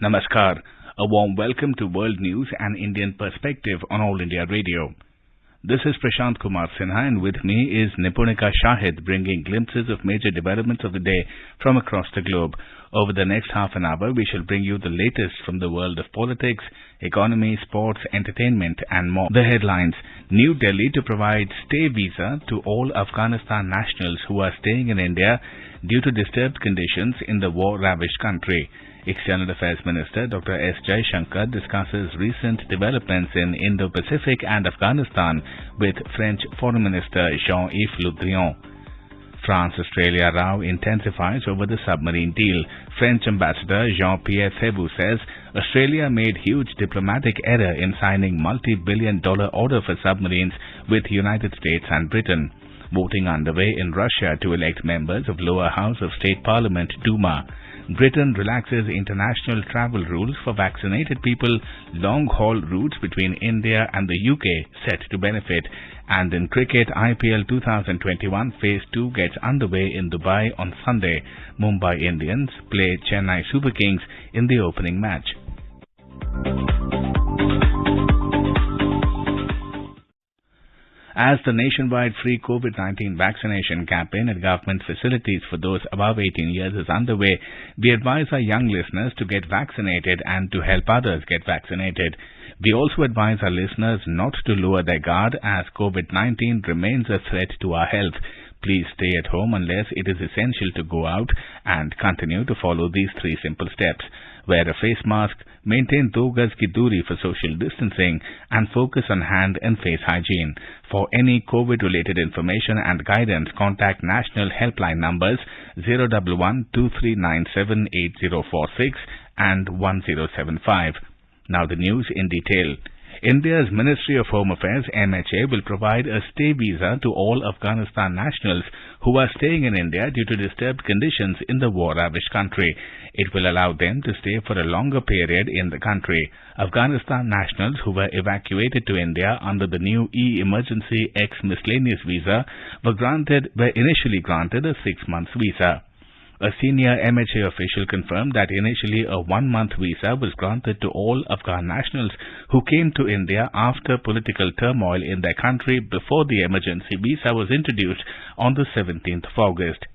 Namaskar. A warm welcome to World News and Indian Perspective on All India Radio. This is Prashant Kumar Sinha, and with me is Nipunika Shahid, bringing glimpses of major developments of the day from across the globe. Over the next half an hour, we shall bring you the latest from the world of politics, economy, sports, entertainment, and more. The headlines: New Delhi to provide stay visa to all Afghanistan nationals who are staying in India due to disturbed conditions in the war-ravaged country. External Affairs Minister Dr. S. Jaishankar discusses recent developments in Indo-Pacific and Afghanistan with French Foreign Minister Jean-Yves Le Drian. France-Australia row intensifies over the submarine deal. French Ambassador Jean-Pierre Thévoux says Australia made huge diplomatic error in signing multi-billion-dollar order for submarines with United States and Britain. Voting underway in Russia to elect members of lower house of state parliament Duma. Britain relaxes international travel rules for vaccinated people. Long-haul routes between India and the UK set to benefit. And in cricket, IPL 2021 Phase 2 gets underway in Dubai on Sunday. Mumbai Indians play Chennai Super Kings in the opening match. As the nationwide free COVID-19 vaccination campaign at government facilities for those above 18 years is underway, we advise our young listeners to get vaccinated and to help others get vaccinated. We also advise our listeners not to lower their guard as COVID-19 remains a threat to our health. Please stay at home unless it is essential to go out and continue to follow these 3 simple steps. Wear a face mask, maintain 2 gaz ki duri for social distancing, and focus on hand and face hygiene. For any COVID-related information and guidance, contact national helpline numbers 011-2397-8046 and 1075. Now the news in detail. India's Ministry of Home Affairs MHA will provide a stay visa to all Afghanistan nationals who are staying in India due to disturbed conditions in the war-ravaged country. It will allow them to stay for a longer period in the country. Afghanistan nationals who were evacuated to India under the new E-Emergency X Miscellaneous Visa were initially granted a 6-month visa. A senior MHA official confirmed that initially a 1-month visa was granted to all Afghan nationals who came to India after political turmoil in their country before the emergency visa was introduced on the 17th of August.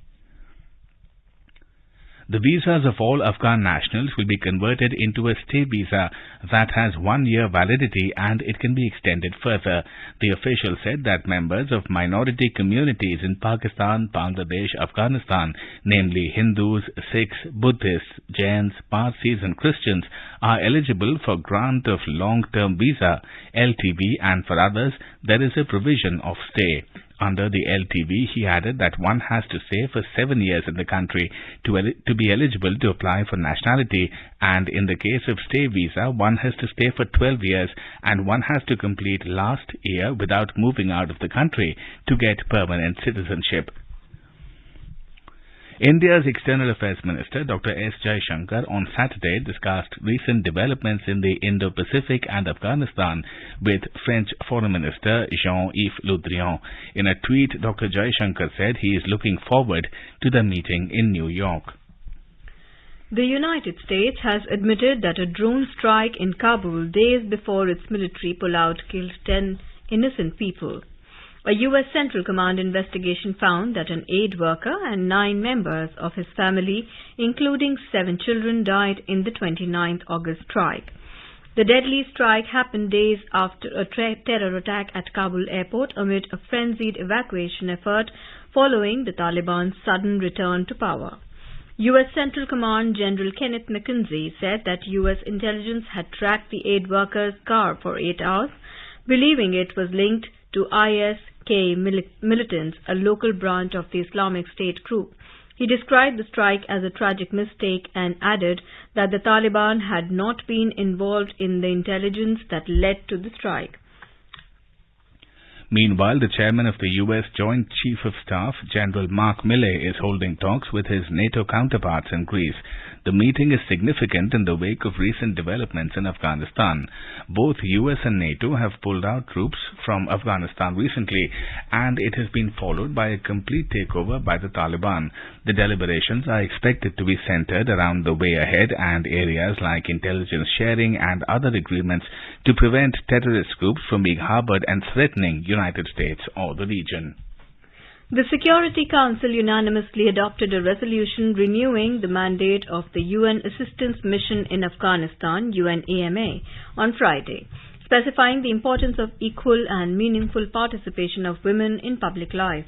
The visas of all Afghan nationals will be converted into a stay visa that has 1-year validity and it can be extended further. The official said that members of minority communities in Pakistan, Bangladesh, Afghanistan, namely Hindus, Sikhs, Buddhists, Jains, Parsis and Christians, are eligible for grant of long-term visa, LTV, and for others there is a provision of stay. Under the LTV, he added that one has to stay for 7 years in the country to be eligible to apply for nationality, and in the case of stay visa, one has to stay for 12 years and one has to complete last year without moving out of the country to get permanent citizenship. India's External Affairs Minister Dr. S. Jaishankar on Saturday discussed recent developments in the Indo-Pacific and Afghanistan with French Foreign Minister Jean-Yves Le Drian. In a tweet, Dr. Jaishankar said he is looking forward to the meeting in New York. The United States has admitted that a drone strike in Kabul days before its military pullout killed 10 innocent people. A U.S. Central Command investigation found that an aid worker and 9 members of his family, including 7 children, died in the 29th August strike. The deadly strike happened days after a terror attack at Kabul airport amid a frenzied evacuation effort following the Taliban's sudden return to power. U.S. Central Command General Kenneth McKenzie said that U.S. intelligence had tracked the aid worker's car for 8 hours, believing it was linked to IS-K militants, a local branch of the Islamic State group. He described the strike as a tragic mistake and added that the Taliban had not been involved in the intelligence that led to the strike. Meanwhile, the chairman of the U.S. Joint Chief of Staff, General Mark Milley, is holding talks with his NATO counterparts in Greece. The meeting is significant in the wake of recent developments in Afghanistan. Both US and NATO have pulled out troops from Afghanistan recently, and it has been followed by a complete takeover by the Taliban. The deliberations are expected to be centered around the way ahead and areas like intelligence sharing and other agreements to prevent terrorist groups from being harbored and threatening United States or the region. The Security Council unanimously adopted a resolution renewing the mandate of the UN Assistance Mission in Afghanistan, UNAMA, on Friday, specifying the importance of equal and meaningful participation of women in public life.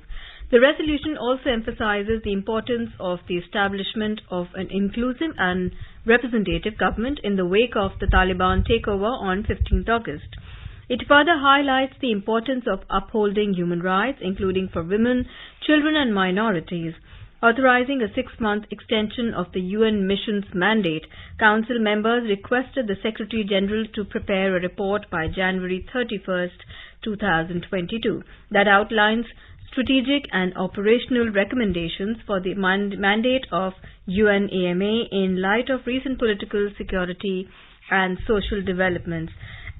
The resolution also emphasizes the importance of the establishment of an inclusive and representative government in the wake of the Taliban takeover on 15th August. It further highlights the importance of upholding human rights, including for women, children and minorities. Authorizing a 6-month extension of the UN mission's mandate, Council members requested the Secretary General to prepare a report by January 31st, 2022 that outlines strategic and operational recommendations for the mandate of UNAMA in light of recent political, security and social developments.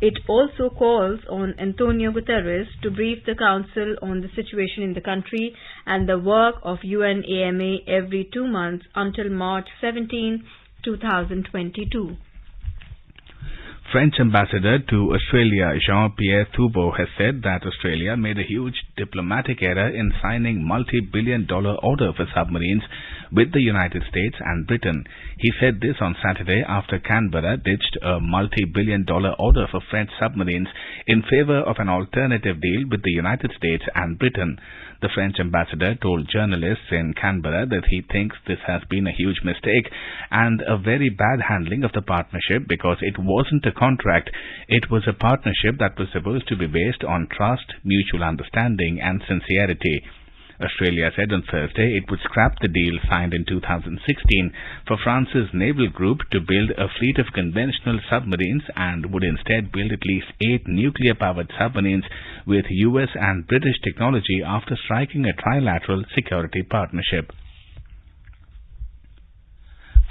It also calls on Antonio Guterres to brief the Council on the situation in the country and the work of UNAMA every 2 months until March 17, 2022. French ambassador to Australia Jean-Pierre Thubeau has said that Australia made a huge diplomatic error in signing multi-billion-dollar order for submarines with the United States and Britain. He said this on Saturday after Canberra ditched a multi-billion-dollar order for French submarines in favor of an alternative deal with the United States and Britain. The French ambassador told journalists in Canberra that he thinks this has been a huge mistake and a very bad handling of the partnership because it wasn't a contract. It was a partnership that was supposed to be based on trust, mutual understanding and sincerity. Australia said on Thursday it would scrap the deal signed in 2016 for France's naval group to build a fleet of conventional submarines and would instead build at least 8 nuclear-powered submarines with US and British technology after striking a trilateral security partnership.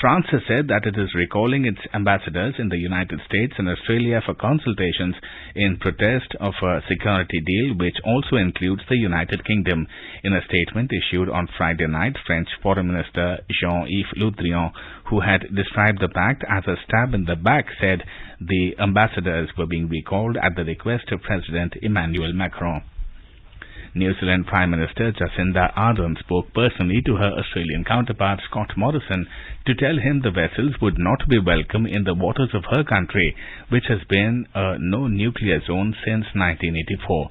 France has said that it is recalling its ambassadors in the United States and Australia for consultations in protest of a security deal which also includes the United Kingdom. In a statement issued on Friday night, French Foreign Minister Jean-Yves Le Drian, who had described the pact as a stab in the back, said the ambassadors were being recalled at the request of President Emmanuel Macron. New Zealand Prime Minister Jacinda Ardern spoke personally to her Australian counterpart Scott Morrison to tell him the vessels would not be welcome in the waters of her country, which has been a no-nuclear zone since 1984.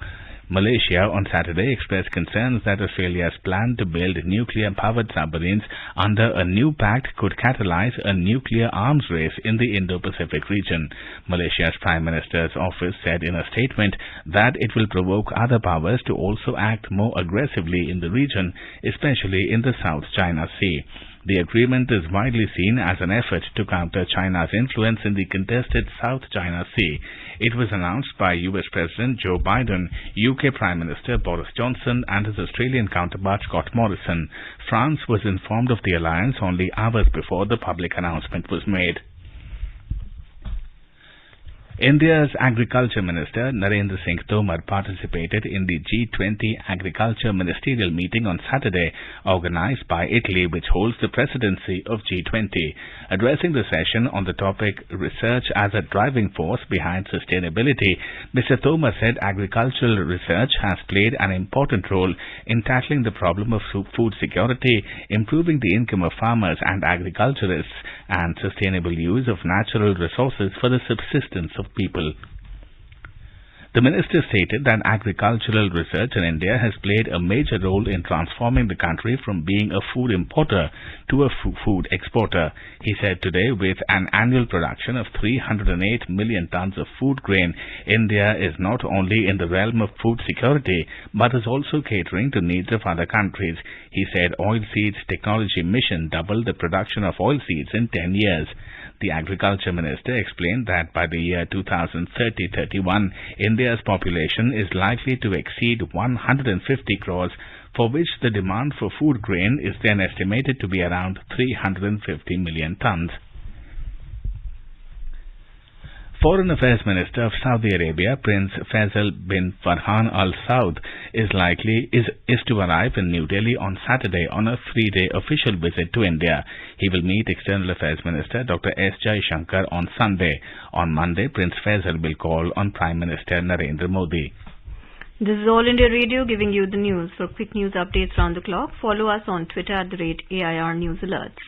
Malaysia on Saturday expressed concerns that Australia's plan to build nuclear-powered submarines under a new pact could catalyze a nuclear arms race in the Indo-Pacific region. Malaysia's Prime Minister's office said in a statement that it will provoke other powers to also act more aggressively in the region, especially in the South China Sea. The agreement is widely seen as an effort to counter China's influence in the contested South China Sea. It was announced by US President Joe Biden, UK Prime Minister Boris Johnson and his Australian counterpart Scott Morrison. France was informed of the alliance only hours before the public announcement was made. India's Agriculture Minister Narendra Singh Tomar participated in the G20 Agriculture Ministerial Meeting on Saturday, organized by Italy, which holds the presidency of G20. Addressing the session on the topic Research as a Driving Force Behind Sustainability, Mr. Tomar said agricultural research has played an important role in tackling the problem of food security, improving the income of farmers and agriculturists, and sustainable use of natural resources for the subsistence of people. The minister stated that agricultural research in India has played a major role in transforming the country from being a food importer to a food exporter. He said today, with an annual production of 308 million tons of food grain, India is not only in the realm of food security, but is also catering to needs of other countries. He said Oilseeds Technology Mission doubled the production of oilseeds in 10 years. The Agriculture Minister explained that by the year 2030-31, India's population is likely to exceed 150 crores, for which the demand for food grain is then estimated to be around 350 million tons. Foreign Affairs Minister of Saudi Arabia, Prince Faisal bin Farhan Al Saud, is to arrive in New Delhi on Saturday on a 3-day official visit to India. He will meet External Affairs Minister Dr. S. Jaishankar on Sunday. On Monday, Prince Faisal will call on Prime Minister Narendra Modi. This is All India Radio giving you the news. For quick news updates round the clock, follow us on Twitter at @AIR News Alerts.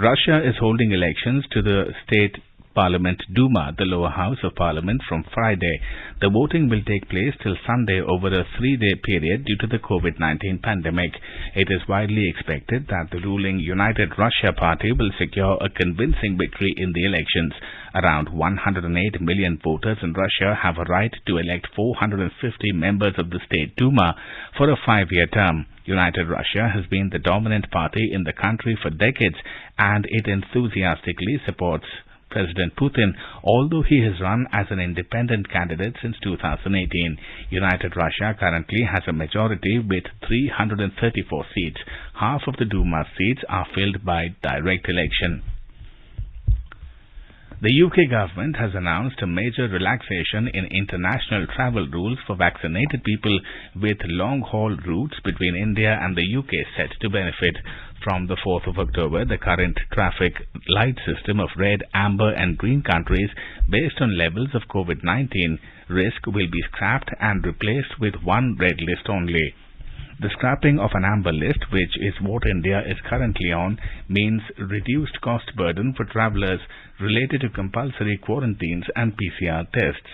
Russia is holding elections to the state parliament Duma, the lower house of parliament, from Friday. The voting will take place till Sunday over a 3-day period due to the COVID-19 pandemic. It is widely expected that the ruling United Russia Party will secure a convincing victory in the elections. Around 108 million voters in Russia have a right to elect 450 members of the state Duma for a 5-year term. United Russia has been the dominant party in the country for decades, and it enthusiastically supports President Putin, although he has run as an independent candidate since 2018. United Russia currently has a majority with 334 seats. Half of the Duma seats are filled by direct election. The UK government has announced a major relaxation in international travel rules for vaccinated people, with long-haul routes between India and the UK set to benefit. From the 4th of October, the current traffic light system of red, amber and green countries based on levels of COVID-19 risk will be scrapped and replaced with one red list only. The scrapping of an amber list, which is what India is currently on, means reduced cost burden for travellers related to compulsory quarantines and PCR tests.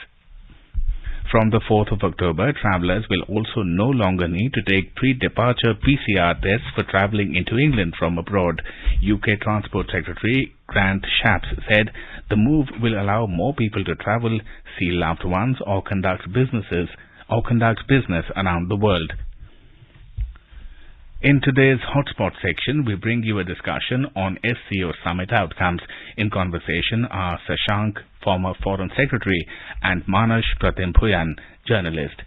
From the 4th of October, travellers will also no longer need to take pre-departure PCR tests for travelling into England from abroad. UK Transport Secretary Grant Shapps said the move will allow more people to travel, see loved ones or conduct business around the world. In today's Hotspot section, we bring you a discussion on SCO summit outcomes. In conversation are Sashank, former Foreign Secretary, and Manas Pratimbhuyan, journalist.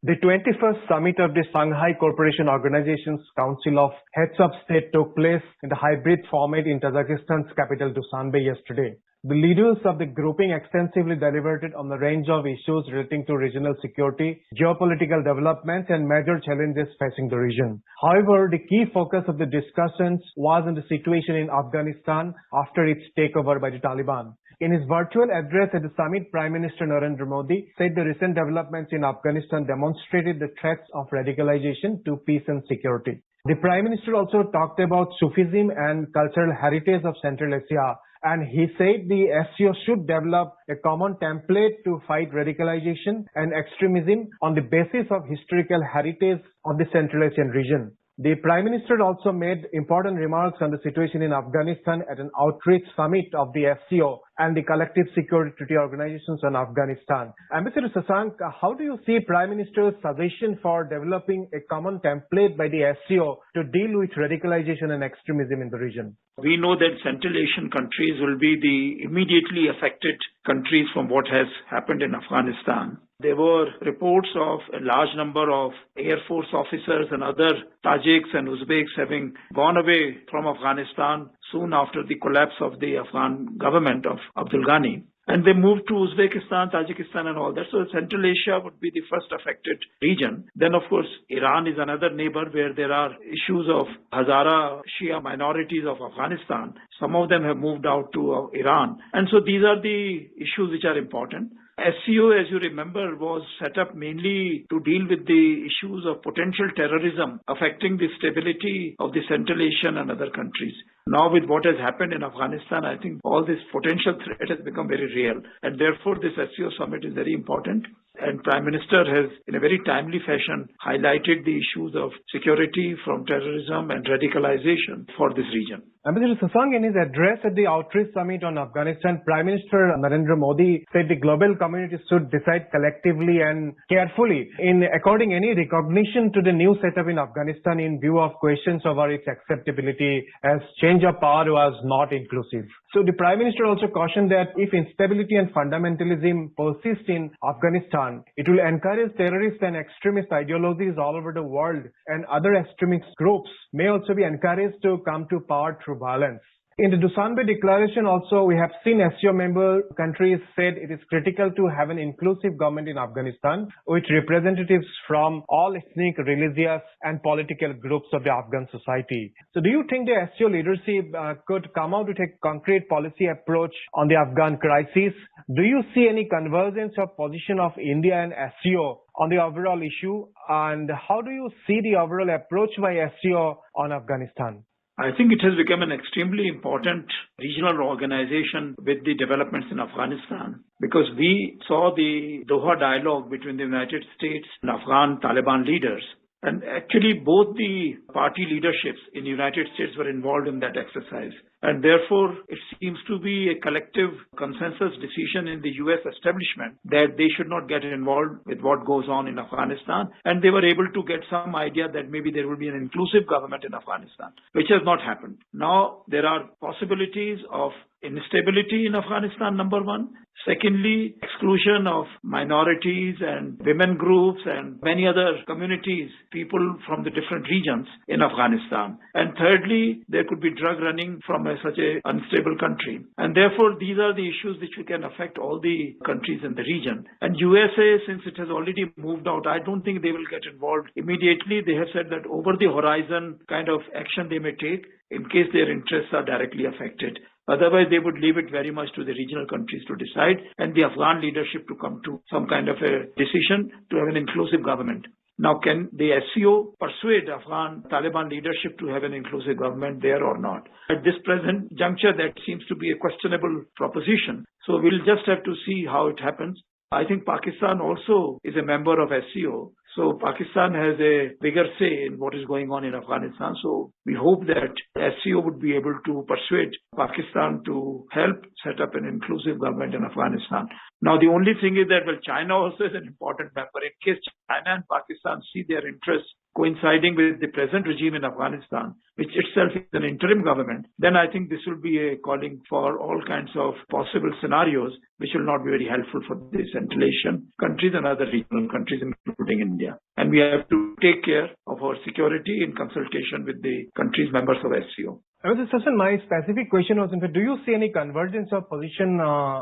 The 21st summit of the Shanghai Cooperation Organization's Council of Heads of State took place in the hybrid format in Kazakhstan's capital Dushanbe yesterday. The leaders of the grouping extensively deliberated on the range of issues relating to regional security, geopolitical developments, and major challenges facing the region. However, the key focus of the discussions was on the situation in Afghanistan after its takeover by the Taliban. In his virtual address at the summit, Prime Minister Narendra Modi said the recent developments in Afghanistan demonstrated the threats of radicalization to peace and security. The Prime Minister also talked about Sufism and cultural heritage of Central Asia, and he said the SCO should develop a common template to fight radicalization and extremism on the basis of historical heritage of the Central Asian region. The Prime Minister also made important remarks on the situation in Afghanistan at an outreach summit of the SCO and the Collective Security Treaty Organizations on Afghanistan. Ambassador Sasank, how do you see Prime Minister's suggestion for developing a common template by the SCO to deal with radicalization and extremism in the region? We know that Central Asian countries will be the immediately affected countries from what has happened in Afghanistan. There were reports of a large number of Air Force officers and other Tajiks and Uzbeks having gone away from Afghanistan soon after the collapse of the Afghan government of Abdul Ghani. And they moved to Uzbekistan, Tajikistan and all that. So Central Asia would be the first affected region. Then of course, Iran is another neighbor where there are issues of Hazara Shia minorities of Afghanistan. Some of them have moved out to Iran. And so these are the issues which are important. SCO, as you remember, was set up mainly to deal with the issues of potential terrorism affecting the stability of the Central Asian and other countries. Now with what has happened in Afghanistan, I think all this potential threat has become very real. And therefore this SCO summit is very important. And Prime Minister has, in a very timely fashion, highlighted the issues of security from terrorism and radicalization for this region. Mr. Sasank, in his address at the Outreach Summit on Afghanistan, Prime Minister Narendra Modi said the global community should decide collectively and carefully in according any recognition to the new setup in Afghanistan in view of questions over its acceptability as change of power was not inclusive. So the Prime Minister also cautioned that if instability and fundamentalism persist in Afghanistan, it will encourage terrorist and extremist ideologies all over the world, and other extremist groups may also be encouraged to come to power through violence. In the Dushanbe declaration also, we have seen SCO member countries said it is critical to have an inclusive government in Afghanistan with representatives from all ethnic, religious and political groups of the Afghan society. So do you think the SCO leadership could come out with a concrete policy approach on the Afghan crisis? Do you see any convergence of position of India and SCO on the overall issue? And how do you see the overall approach by SCO on Afghanistan? I think it has become an extremely important regional organization with the developments in Afghanistan, because we saw the Doha dialogue between the United States and Afghan Taliban leaders. And actually both the party leaderships in the United States were involved in that exercise. And therefore, it seems to be a collective consensus decision in the US establishment that they should not get involved with what goes on in Afghanistan. And they were able to get some idea that maybe there will be an inclusive government in Afghanistan, which has not happened. Now, there are possibilities of instability in Afghanistan, number one. Secondly, exclusion of minorities and women groups and many other communities, people from the different regions in Afghanistan. And thirdly, there could be drug running from such an unstable country. And therefore, these are the issues which can affect all the countries in the region. And USA, since it has already moved out, I don't think they will get involved immediately. They have said that over the horizon kind of action they may take in case their interests are directly affected. Otherwise, they would leave it very much to the regional countries to decide and the Afghan leadership to come to some kind of a decision to have an inclusive government. Now, can the SCO persuade Afghan Taliban leadership to have an inclusive government there or not? At this present juncture, that seems to be a questionable proposition. So we'll just have to see how it happens. I think Pakistan also is a member of SCO. So Pakistan has a bigger say in what is going on in Afghanistan. So we hope that SCO would be able to persuade Pakistan to help set up an inclusive government in Afghanistan. Now, the only thing is that, well, China also is an important member. In case China and Pakistan see their interests coinciding with the present regime in Afghanistan, which itself is an interim government, then I think this will be a calling for all kinds of possible scenarios, which will not be very helpful for the Central Asian countries and other regional countries, including India. And we have to take care of our security in consultation with the countries members of SCO. Mr. Sasan, my specific question was, in fact, do you see any convergence of position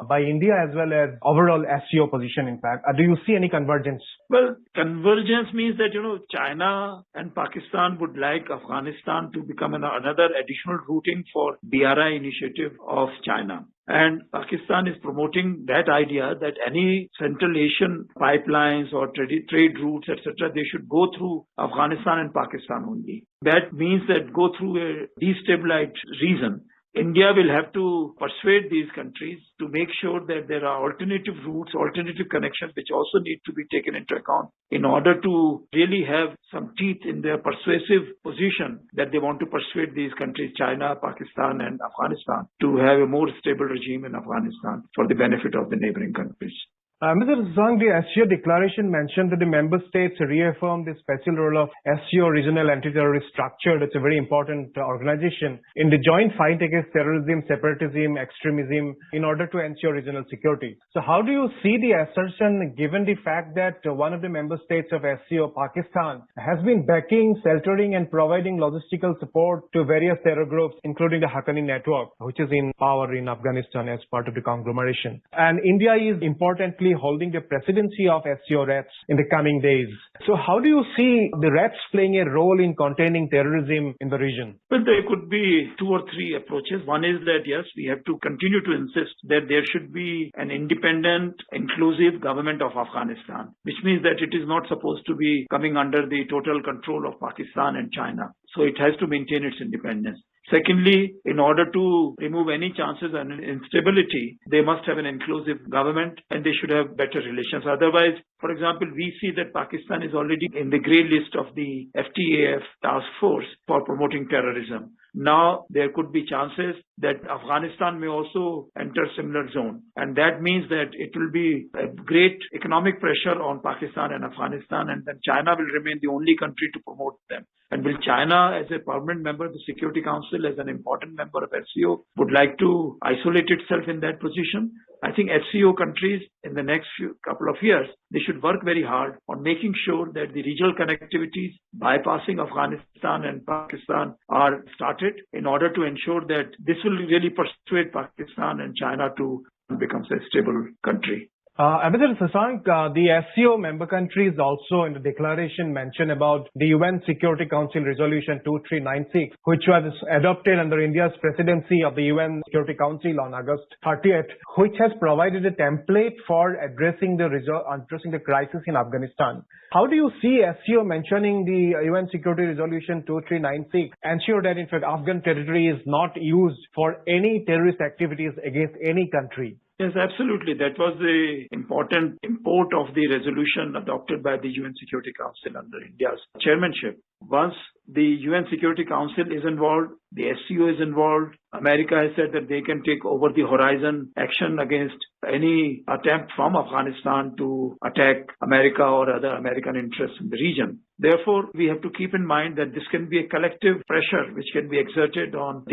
by India as well as overall SCO position, in fact? Do you see any convergence? Well, convergence means that, China and Pakistan would like Afghanistan to become another additional routing for BRI initiative of China. And Pakistan is promoting that idea that any Central Asian pipelines or trade routes, etc., they should go through Afghanistan and Pakistan only. That means that go through a destabilized region. India will have to persuade these countries to make sure that there are alternative routes, alternative connections, which also need to be taken into account in order to really have some teeth in their persuasive position that they want to persuade these countries, China, Pakistan, and Afghanistan, to have a more stable regime in Afghanistan for the benefit of the neighboring countries. Mr. Zhang, the SCO declaration mentioned that the member states reaffirmed the special role of SCO regional anti-terrorist structure. That's a very important organization in the joint fight against terrorism, separatism, extremism in order to ensure regional security. So how do you see the assertion given the fact that one of the member states of SCO, Pakistan, has been backing, sheltering and providing logistical support to various terror groups, including the Haqqani network, which is in power in Afghanistan as part of the conglomeration. And India is importantly holding the presidency of SCO reps in the coming days. So how do you see the reps playing a role in containing terrorism in the region? Well, there could be two or three approaches. One is that, yes, we have to continue to insist that there should be an independent, inclusive government of Afghanistan, which means that it is not supposed to be coming under the total control of Pakistan and China. So it has to maintain its independence. Secondly, in order to remove any chances of instability, they must have an inclusive government and they should have better relations. Otherwise, for example, we see that Pakistan is already in the grey list of the FTAF task force for promoting terrorism. Now there could be chances that Afghanistan may also enter similar zone. And that means that it will be a great economic pressure on Pakistan and Afghanistan, and then China will remain the only country to promote them. And will China, as a permanent member of the Security Council, as an important member of SCO, would like to isolate itself in that position? I think SCO countries in the next couple of years, they should work very hard on making sure that the regional connectivities bypassing Afghanistan and Pakistan are started in order to ensure that this will really persuade Pakistan and China to become a stable country. Ambassador Sasank, the SCO member countries also in the declaration mention about the UN Security Council Resolution 2396, which was adopted under India's presidency of the UN Security Council on August 30th, which has provided a template for addressing the crisis in Afghanistan. How do you see SCO mentioning the UN Security Resolution 2396 ensure that in fact Afghan territory is not used for any terrorist activities against any country? Yes, absolutely. That was the important import of the resolution adopted by the UN Security Council under India's chairmanship. Once the UN Security Council is involved, the SCO is involved, America has said that they can take over the horizon action against any attempt from Afghanistan to attack America or other American interests in the region. Therefore, we have to keep in mind that this can be a collective pressure which can be exerted on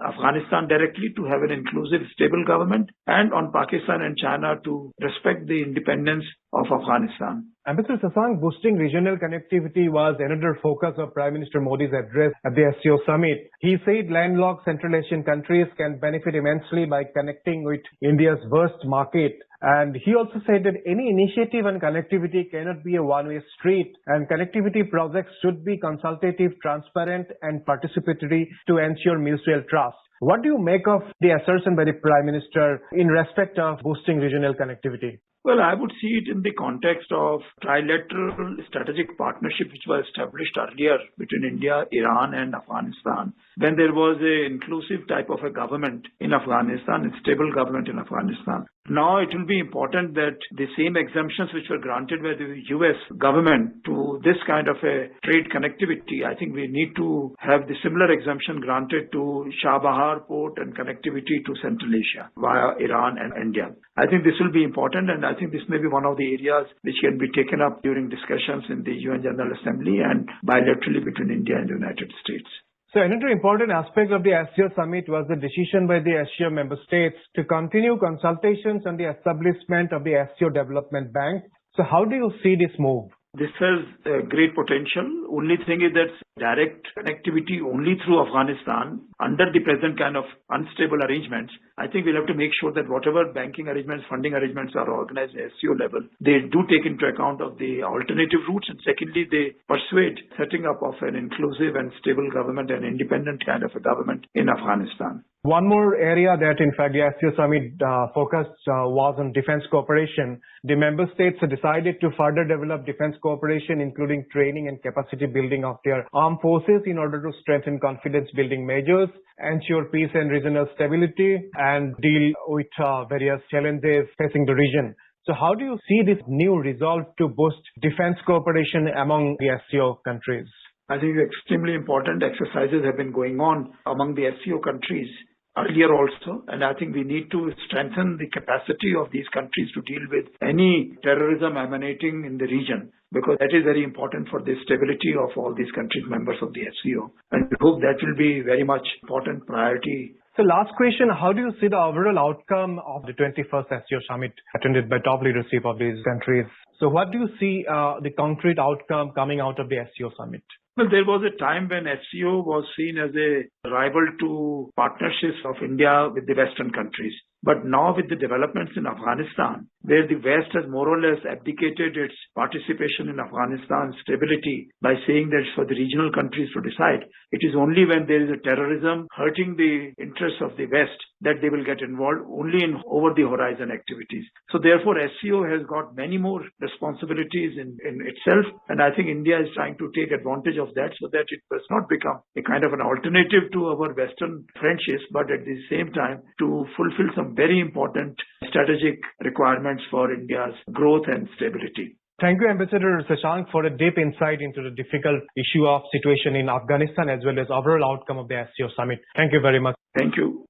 Afghanistan directly to have an inclusive, stable government, and on Pakistan and China to respect the independence of Afghanistan. Ambassador Sasank, boosting regional connectivity was another focus of Prime Minister Modi's address at the SCO summit. He said landlocked Central Asian countries can benefit immensely by connecting with India's vast market. And he also said that any initiative on connectivity cannot be a one-way street, and connectivity projects should be consultative, transparent, and participatory to ensure mutual trust. What do you make of the assertion by the Prime Minister in respect of boosting regional connectivity? Well, I would see it in the context of trilateral strategic partnership which was established earlier between India, Iran and Afghanistan, when there was an inclusive type of a government in Afghanistan, a stable government in Afghanistan. Now it will be important that the same exemptions which were granted by the US government to this kind of a trade connectivity, I think we need to have the similar exemption granted to Shah Bahar port and connectivity to Central Asia via Iran and India. I think this will be important, and I think this may be one of the areas which can be taken up during discussions in the UN General Assembly and bilaterally between India and the United States. So another important aspect of the SCO summit was the decision by the SCO member states to continue consultations on the establishment of the SCO Development Bank. So how do you see this move? This has great potential. Only thing is that direct connectivity only through Afghanistan under the present kind of unstable arrangements, I think we'll have to make sure that whatever banking arrangements, funding arrangements are organized at SCO level, they do take into account of the alternative routes, and secondly, they persuade setting up of an inclusive and stable government and independent kind of a government in Afghanistan. One more area that, in fact, the SCO summit focused was on defense cooperation. The member states decided to further develop defense cooperation, including training and capacity building of their armed forces in order to strengthen confidence building measures, ensure peace and regional stability, and deal with various challenges facing the region. So how do you see this new resolve to boost defense cooperation among the SCO countries? I think extremely important exercises have been going on among the SCO countries earlier also, and I think we need to strengthen the capacity of these countries to deal with any terrorism emanating in the region, because that is very important for the stability of all these countries members of the SCO, and we hope that will be very much important priority. So last question, how do you see the overall outcome of the 21st SCO summit attended by top leadership of these countries? So what do you see the concrete outcome coming out of the SCO summit? Well, there was a time when SCO was seen as a rival to partnerships of India with the Western countries. But now with the developments in Afghanistan, where the West has more or less abdicated its participation in Afghanistan's stability by saying that it's for the regional countries to decide, it is only when there is a terrorism hurting the interests of the West that they will get involved only in over-the-horizon activities. So therefore, SCO has got many more responsibilities in itself, and I think India is trying to take advantage of that so that it does not become a kind of an alternative to our Western friendships, but at the same time to fulfill some very important strategic requirements for India's growth and stability. Thank you, Ambassador Shashank, for a deep insight into the difficult issue of situation in Afghanistan as well as overall outcome of the SCO summit. Thank you very much. Thank you.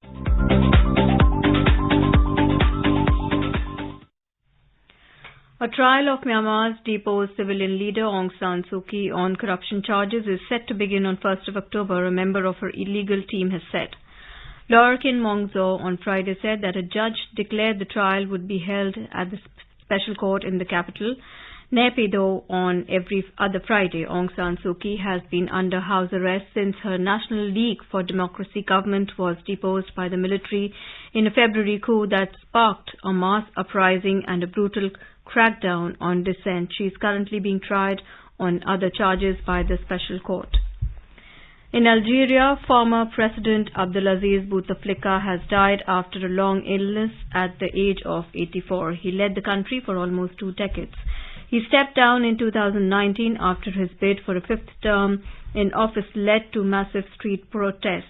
A trial of Myanmar's deposed civilian leader Aung San Suu Kyi on corruption charges is set to begin on 1st of October, a member of her illegal team has said. Lorkin Mongzo on Friday said that a judge declared the trial would be held at the special court in the capital. Naypyidaw on every other Friday. Aung San Suu Kyi has been under house arrest since her National League for Democracy government was deposed by the military in a February coup that sparked a mass uprising and a brutal crackdown on dissent. She is currently being tried on other charges by the special court. In Algeria, former President Abdelaziz Bouteflika has died after a long illness at the age of 84. He led the country for almost 2 decades. He stepped down in 2019 after his bid for a 5th term in office led to massive street protests.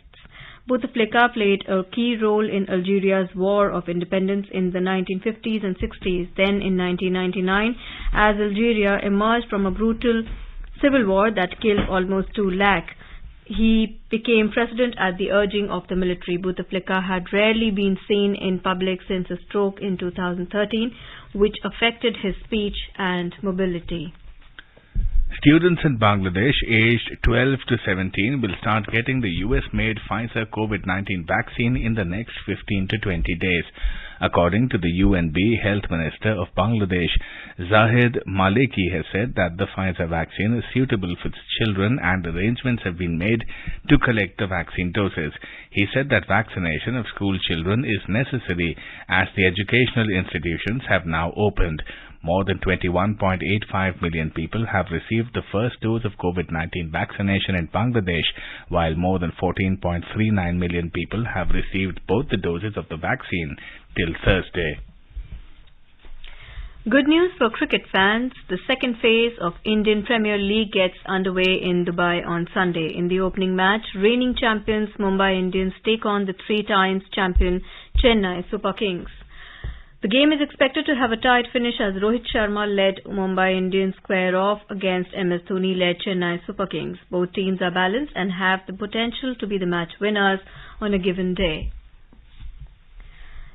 Bouteflika played a key role in Algeria's War of Independence in the 1950s and 60s. Then in 1999, as Algeria emerged from a brutal civil war that killed almost 2 lakh, he became president at the urging of the military. Bouteflika had rarely been seen in public since a stroke in 2013, which affected his speech and mobility. Students in Bangladesh aged 12 to 17 will start getting the US-made Pfizer COVID-19 vaccine in the next 15 to 20 days. According to the UNB Health Minister of Bangladesh, Zahid Maliki has said that the Pfizer vaccine is suitable for children and arrangements have been made to collect the vaccine doses. He said that vaccination of school children is necessary as the educational institutions have now opened. More than 21.85 million people have received the first dose of COVID-19 vaccination in Bangladesh, while more than 14.39 million people have received both the doses of the vaccine till Thursday. Good news for cricket fans. The second phase of Indian Premier League gets underway in Dubai on Sunday. In the opening match, reigning champions Mumbai Indians take on the 3 times champion Chennai Super Kings. The game is expected to have a tight finish as Rohit Sharma-led Mumbai Indians square off against MS Dhoni-led Chennai Super Kings. Both teams are balanced and have the potential to be the match winners on a given day.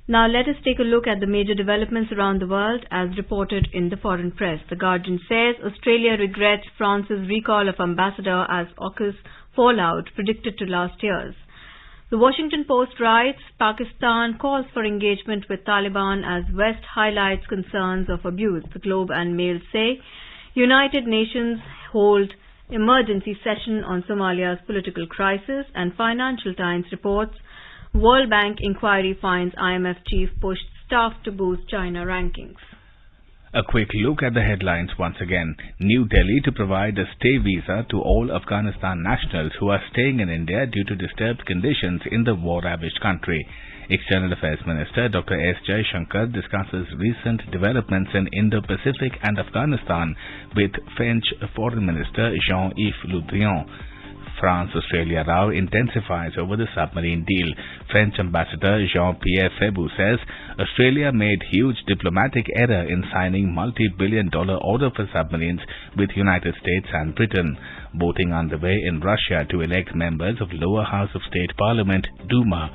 Now let us take a look at the major developments around the world as reported in the foreign press. The Guardian says Australia regrets France's recall of ambassador as AUKUS fallout predicted to last year's. The Washington Post writes, Pakistan calls for engagement with Taliban as West highlights concerns of abuse. The Globe and Mail say, United Nations hold emergency session on Somalia's political crisis, and Financial Times reports, World Bank inquiry finds IMF chief pushed staff to boost China rankings. A quick look at the headlines once again. New Delhi to provide a stay visa to all Afghanistan nationals who are staying in India due to disturbed conditions in the war-ravaged country. External Affairs Minister Dr. S. Jaishankar discusses recent developments in Indo-Pacific and Afghanistan with French Foreign Minister Jean-Yves Le Drian. France-Australia row intensifies over the submarine deal. French Ambassador Jean-Pierre Febu says Australia made huge diplomatic error in signing multi-billion-dollar order for submarines with United States and Britain. Voting underway in Russia to elect members of lower house of state parliament, Duma.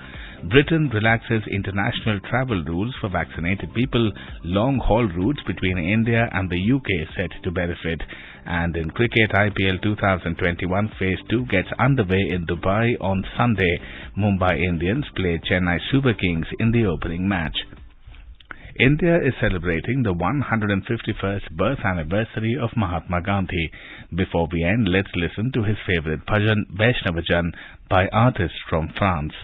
Britain relaxes international travel rules for vaccinated people. Long-haul routes between India and the UK set to benefit. And in cricket, IPL 2021 Phase 2 gets underway in Dubai on Sunday. Mumbai Indians play Chennai Super Kings in the opening match. India is celebrating the 151st birth anniversary of Mahatma Gandhi. Before we end, let's listen to his favorite bhajan, Vaishnav-jan, by artists from France.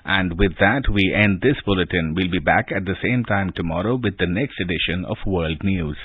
And with that, we end this bulletin. We'll be back at the same time tomorrow with the next edition of World News.